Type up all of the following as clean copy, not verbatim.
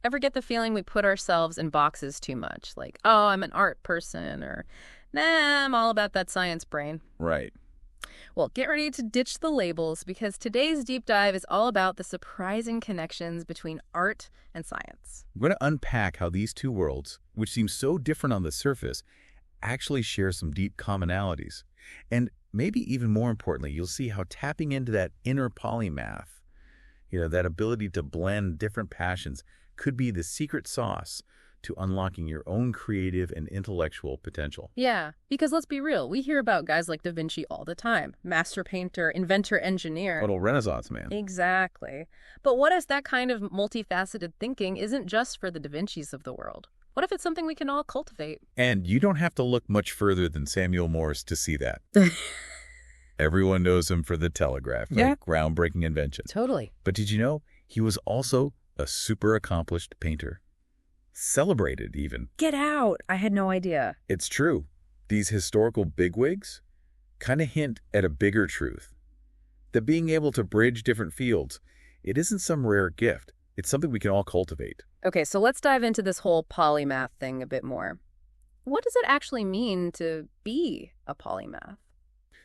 Ever get the feeling we put ourselves in boxes too much? Like, oh, I'm an art person, or nah, I'm all about that science brain. Right. Well, get ready to ditch the labels because today's deep dive is all about the surprising connections between art and science. I'm going to unpack how these two worlds, which seem so different on the surface, actually share some deep commonalities. And maybe even more importantly, you'll see how tapping into that inner polymath, that ability to blend different passions, could be the secret sauce to unlocking your own creative and intellectual potential. Yeah, because let's be real, we hear about guys like Da Vinci all the time. Master painter, inventor, engineer. Total Renaissance man. Exactly. But what if that kind of multifaceted thinking isn't just for the Da Vincis of the world? What if it's something we can all cultivate? And you don't have to look much further than Samuel Morse to see that. Everyone knows him for the telegraph, Yeah. groundbreaking invention. Totally. But did you know he was also a super accomplished painter? Celebrated, even. Get out! I had no idea. It's true. These historical bigwigs kind of hint at a bigger truth. That being able to bridge different fields, it isn't some rare gift. It's something we can all cultivate. Okay, so let's dive into this whole polymath thing a bit more. What does it actually mean to be a polymath?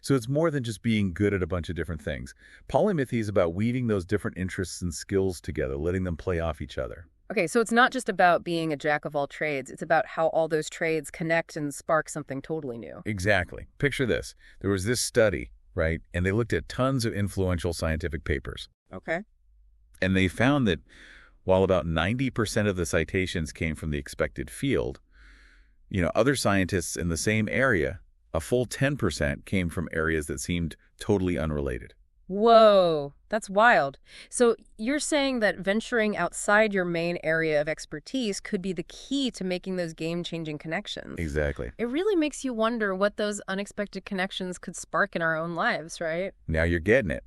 So it's more than just being good at a bunch of different things. Polymathy is about weaving those different interests and skills together, letting them play off each other. Okay, so it's not just about being a jack of all trades. It's about how all those trades connect and spark something totally new. Exactly. Picture this. There was this study, right? And they looked at tons of influential scientific papers. Okay. And they found that while about 90% of the citations came from the expected field, other scientists in the same area, a full 10% came from areas that seemed totally unrelated. Whoa, that's wild. So you're saying that venturing outside your main area of expertise could be the key to making those game-changing connections. Exactly. It really makes you wonder what those unexpected connections could spark in our own lives, right? Now you're getting it.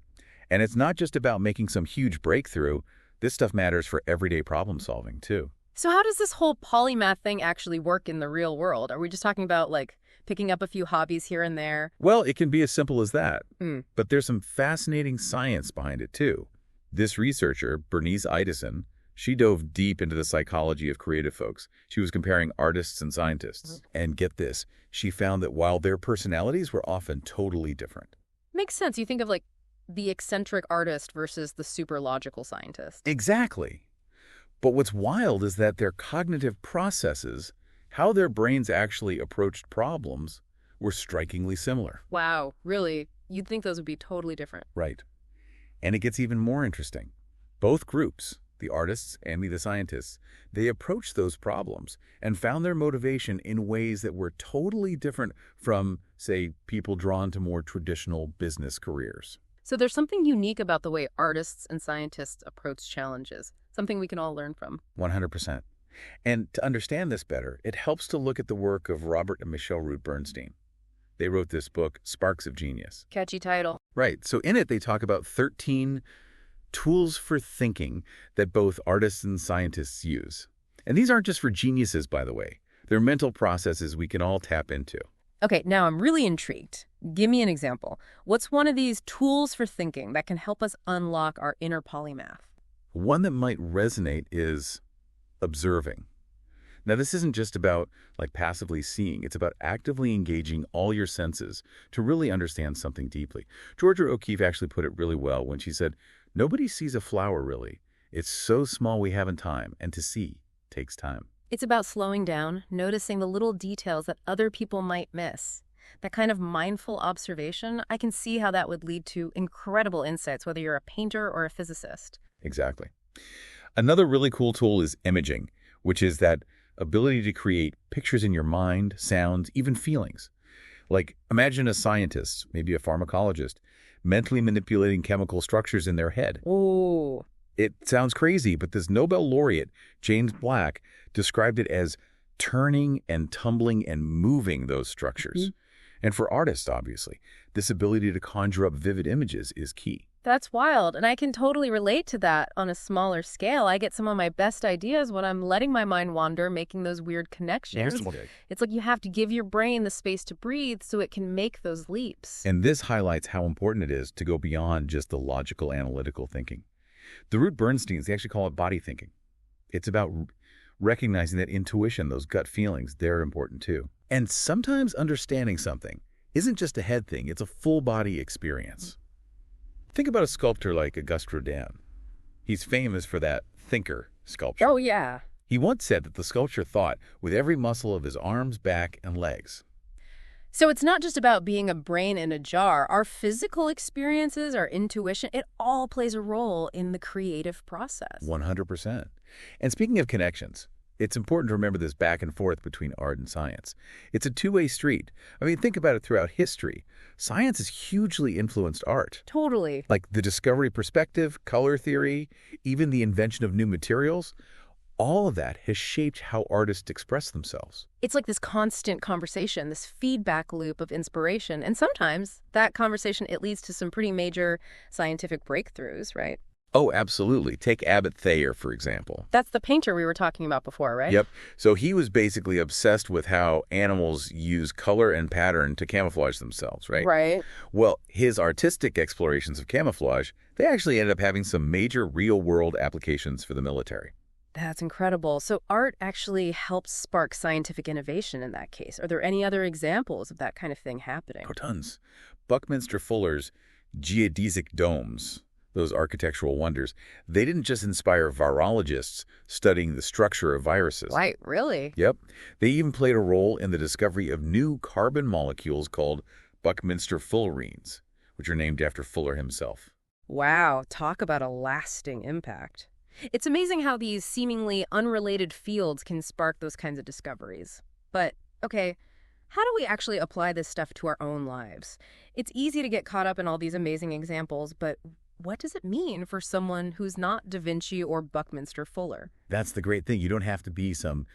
And it's not just about making some huge breakthrough. This stuff matters for everyday problem solving, too. So how does this whole polymath thing actually work in the real world? Are we just talking about, like, picking up a few hobbies here and there? Well, it can be as simple as that. Mm. But there's some fascinating science behind it, too. This researcher, Bernice Ideson, she dove deep into the psychology of creative folks. She was comparing artists and scientists. And get this, she found that while their personalities were often totally different. Makes sense. You think of, like, the eccentric artist versus the super logical scientist. Exactly. But what's wild is that their cognitive processes, how their brains actually approached problems, were strikingly similar. Wow, really? You'd think those would be totally different. Right. And it gets even more interesting. Both groups, the artists and the scientists, they approached those problems and found their motivation in ways that were totally different from, say, people drawn to more traditional business careers. So there's something unique about the way artists and scientists approach challenges, something we can all learn from. 100%. And to understand this better, it helps to look at the work of Robert and Michelle Root-Bernstein. They wrote this book, Sparks of Genius. Catchy title. Right. So in it, they talk about 13 tools for thinking that both artists and scientists use. And these aren't just for geniuses, by the way. They're mental processes we can all tap into. Okay, now I'm really intrigued. Give me an example. What's one of these tools for thinking that can help us unlock our inner polymath? One that might resonate is observing. Now, this isn't just about passively seeing. It's about actively engaging all your senses to really understand something deeply. Georgia O'Keeffe actually put it really well when she said, "Nobody sees a flower, really. It's so small we haven't time, and to see takes time." It's about slowing down, noticing the little details that other people might miss. That kind of mindful observation, I can see how that would lead to incredible insights, whether you're a painter or a physicist. Exactly. Another really cool tool is imaging, which is that ability to create pictures in your mind, sounds, even feelings. Like, imagine a scientist, maybe a pharmacologist, mentally manipulating chemical structures in their head. Ooh. It sounds crazy, but this Nobel laureate, James Black, described it as turning and tumbling and moving those structures. And for artists, obviously, this ability to conjure up vivid images is key. That's wild, and I can totally relate to that on a smaller scale. I get some of my best ideas when I'm letting my mind wander, making those weird connections. It's like you have to give your brain the space to breathe so it can make those leaps. And this highlights how important it is to go beyond just the logical, analytical thinking. The Root-Bernsteins, they actually call it body thinking. It's about recognizing that intuition, those gut feelings, they're important too. And sometimes understanding something isn't just a head thing, it's a full-body experience. Think about a sculptor like Auguste Rodin. He's famous for that thinker sculpture. Oh, yeah. He once said that the sculpture thought with every muscle of his arms, back, and legs. So it's not just about being a brain in a jar. Our physical experiences, our intuition, it all plays a role in the creative process. 100%. And speaking of connections, it's important to remember this back and forth between art and science. It's a two-way street. I mean, think about it throughout history. Science has hugely influenced art. Totally. Like the discovery of perspective, color theory, even the invention of new materials. All of that has shaped how artists express themselves. It's like this constant conversation, this feedback loop of inspiration. And sometimes that conversation, it leads to some pretty major scientific breakthroughs, right? Oh, absolutely. Take Abbot Thayer, for example. That's the painter we were talking about before, right? Yep. So he was basically obsessed with how animals use color and pattern to camouflage themselves, right? Right. Well, his artistic explorations of camouflage, they actually ended up having some major real-world applications for the military. That's incredible. So art actually helps spark scientific innovation in that case. Are there any other examples of that kind of thing happening? Oh, tons. Buckminster Fuller's geodesic domes, those architectural wonders, they didn't just inspire virologists studying the structure of viruses. Right, really? Yep. They even played a role in the discovery of new carbon molecules called Buckminster fullerenes, which are named after Fuller himself. Wow, talk about a lasting impact. It's amazing how these seemingly unrelated fields can spark those kinds of discoveries. But, okay, how do we actually apply this stuff to our own lives? It's easy to get caught up in all these amazing examples, but what does it mean for someone who's not Da Vinci or Buckminster Fuller? That's the great thing. You don't have to be some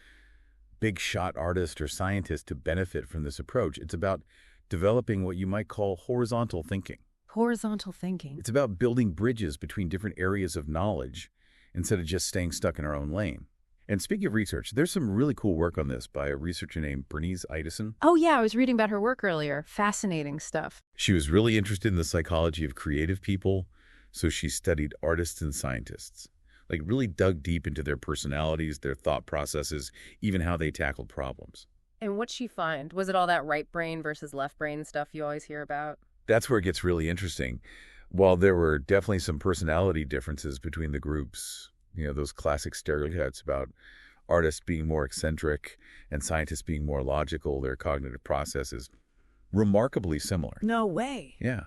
big shot artist or scientist to benefit from this approach. It's about developing what you might call horizontal thinking. Horizontal thinking. It's about building bridges between different areas of knowledge instead of just staying stuck in our own lane. And speaking of research, there's some really cool work on this by a researcher named Bernice Ideson. Oh, yeah, I was reading about her work earlier. Fascinating stuff. She was really interested in the psychology of creative people, so she studied artists and scientists. Like really dug deep into their personalities, their thought processes, even how they tackled problems. And what'd she find? Was it all that right brain versus left brain stuff you always hear about? That's where it gets really interesting. While there were definitely some personality differences between the groups, those classic stereotypes about artists being more eccentric and scientists being more logical, their cognitive processes, remarkably similar. No way. Yeah.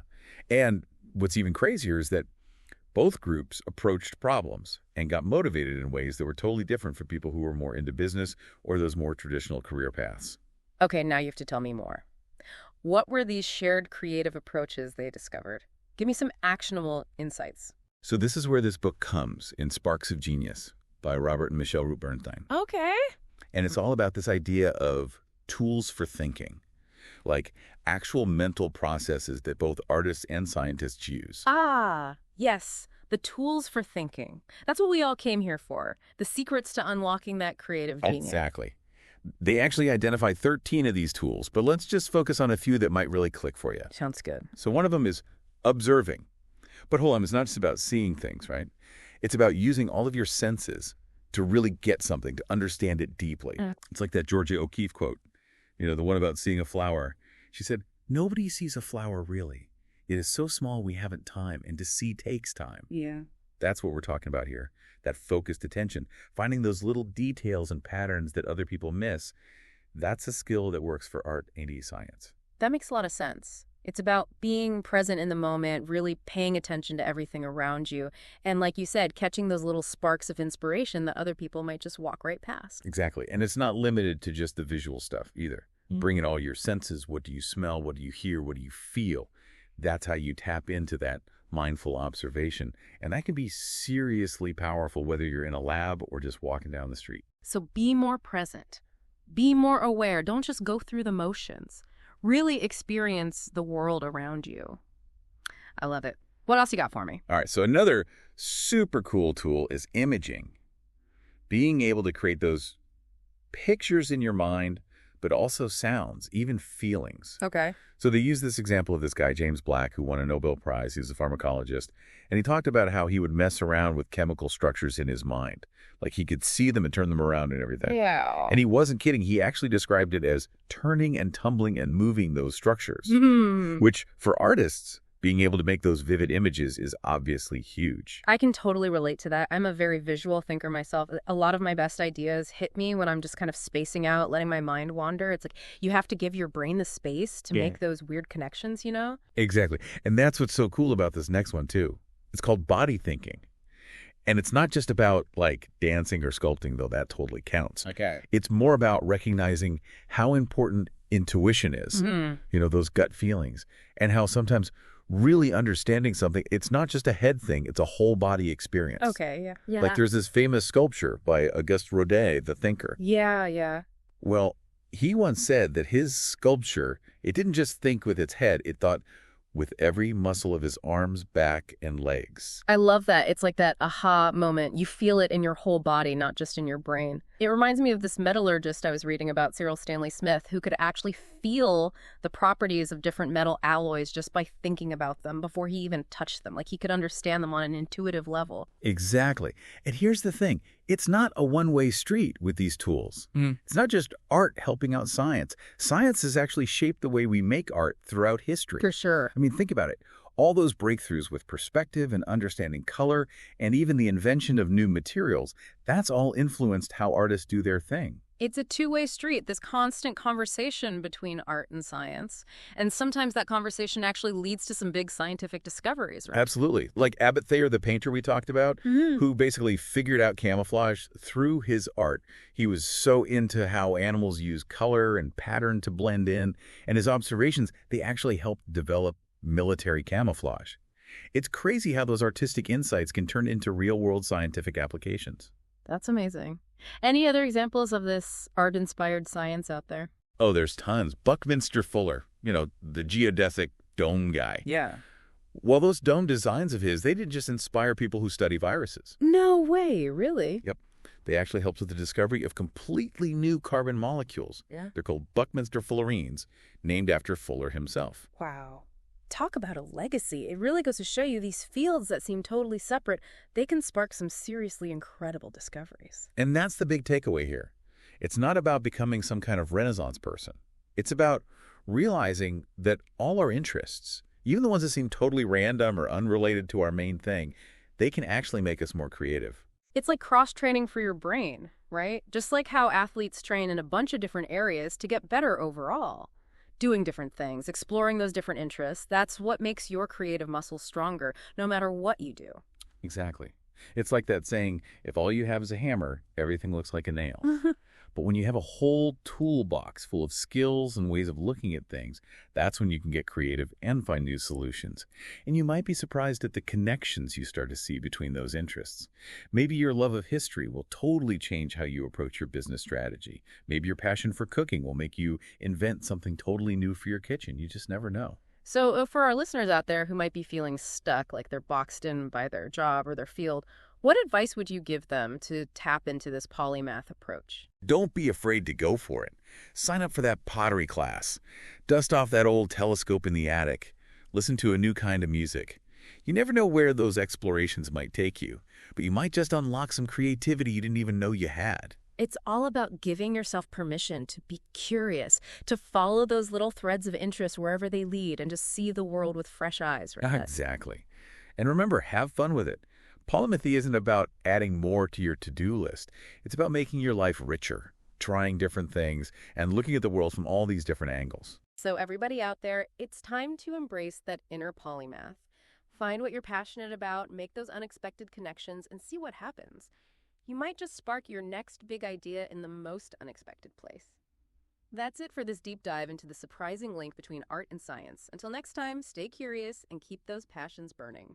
And what's even crazier is that both groups approached problems and got motivated in ways that were totally different for people who were more into business or those more traditional career paths. Okay, now you have to tell me more. What were these shared creative approaches they discovered? Give me some actionable insights. So this is where this book comes in Sparks of Genius by Robert and Michelle Root-Bernstein. Okay. And it's all about this idea of tools for thinking, like actual mental processes that both artists and scientists use. Ah, yes. The tools for thinking. That's what we all came here for. The secrets to unlocking that creative genius. Exactly. They actually identified 13 of these tools, but let's just focus on a few that might really click for you. Sounds good. So one of them is observing. But hold on, it's not just about seeing things, right? It's about using all of your senses to really get something, to understand it deeply. It's like that Georgia O'Keeffe quote, the one about seeing a flower. She said, "Nobody sees a flower really. It is so small we haven't time, and to see takes time." Yeah. That's what we're talking about here, that focused attention. Finding those little details and patterns that other people miss, that's a skill that works for art and science. That makes a lot of sense. It's about being present in the moment, really paying attention to everything around you. And like you said, catching those little sparks of inspiration that other people might just walk right past. Exactly. And it's not limited to just the visual stuff either. Bring in all your senses. What do you smell? What do you hear? What do you feel? That's how you tap into that mindful observation. And that can be seriously powerful, whether you're in a lab or just walking down the street. So be more present. Be more aware. Don't just go through the motions. Really experience the world around you. I love it. What else you got for me? All right, so another super cool tool is imaging. Being able to create those pictures in your mind, but also sounds, even feelings. Okay. So they use this example of this guy, James Black, who won a Nobel Prize. He was a pharmacologist. And he talked about how he would mess around with chemical structures in his mind. Like he could see them and turn them around and everything. Yeah. And he wasn't kidding. He actually described it as turning and tumbling and moving those structures, which for artists, being able to make those vivid images is obviously huge. I can totally relate to that. I'm a very visual thinker myself. A lot of my best ideas hit me when I'm just kind of spacing out, letting my mind wander. It's like you have to give your brain the space to make those weird connections, you know? Exactly. And that's what's so cool about this next one, too. It's called body thinking. And it's not just about, like, dancing or sculpting, though that totally counts. Okay. It's more about recognizing how important intuition is, you know, those gut feelings, and how sometimes really understanding something, it's not just a head thing, it's a whole body experience. Okay, yeah. Like there's this famous sculpture by Auguste Rodin, the thinker. Yeah. Well, he once said that his sculpture, it didn't just think with its head, it thought with every muscle of his arms, back, and legs. I love that. It's like that aha moment. You feel it in your whole body, not just in your brain. It reminds me of this metallurgist I was reading about, Cyril Stanley Smith, who could actually feel the properties of different metal alloys just by thinking about them before he even touched them. Like he could understand them on an intuitive level. Exactly. And here's the thing. It's not a one-way street with these tools. It's not just art helping out science. Science has actually shaped the way we make art throughout history. For sure. I mean, think about it. All those breakthroughs with perspective and understanding color, and even the invention of new materials, that's all influenced how artists do their thing. It's a two-way street, this constant conversation between art and science. And sometimes that conversation actually leads to some big scientific discoveries, right? Absolutely. Like Abbott Thayer, the painter we talked about, who basically figured out camouflage through his art. He was so into how animals use color and pattern to blend in, and his observations, they actually helped develop military camouflage. It's crazy how those artistic insights can turn into real-world scientific applications. That's amazing. Any other examples of this art-inspired science out there? Oh, there's tons. Buckminster Fuller, you know, the geodesic dome guy. Yeah. Well, those dome designs of his, they didn't just inspire people who study viruses. No way, really? Yep. They actually helped with the discovery of completely new carbon molecules. Yeah. They're called Buckminster Fullerenes, named after Fuller himself. Wow. Talk about a legacy. It really goes to show you these fields that seem totally separate, they can spark some seriously incredible discoveries. And that's the big takeaway here. It's not about becoming some kind of Renaissance person. It's about realizing that all our interests, even the ones that seem totally random or unrelated to our main thing, they can actually make us more creative. It's like cross-training for your brain, right? Just like how athletes train in a bunch of different areas to get better overall. Doing different things, exploring those different interests, that's what makes your creative muscles stronger, no matter what you do. Exactly. It's like that saying, if all you have is a hammer, everything looks like a nail. But when you have a whole toolbox full of skills and ways of looking at things, that's when you can get creative and find new solutions. And you might be surprised at the connections you start to see between those interests. Maybe your love of history will totally change how you approach your business strategy. Maybe your passion for cooking will make you invent something totally new for your kitchen. You just never know. So for our listeners out there who might be feeling stuck, like they're boxed in by their job or their field, what advice would you give them to tap into this polymath approach? Don't be afraid to go for it. Sign up for that pottery class. Dust off that old telescope in the attic. Listen to a new kind of music. You never know where those explorations might take you, but you might just unlock some creativity you didn't even know you had. It's all about giving yourself permission to be curious, to follow those little threads of interest wherever they lead, and just see the world with fresh eyes. Right? Exactly. And remember, have fun with it. Polymathy isn't about adding more to your to-do list. It's about making your life richer, trying different things, and looking at the world from all these different angles. So everybody out there, it's time to embrace that inner polymath. Find what you're passionate about, make those unexpected connections, and see what happens. You might just spark your next big idea in the most unexpected place. That's it for this deep dive into the surprising link between art and science. Until next time, stay curious and keep those passions burning.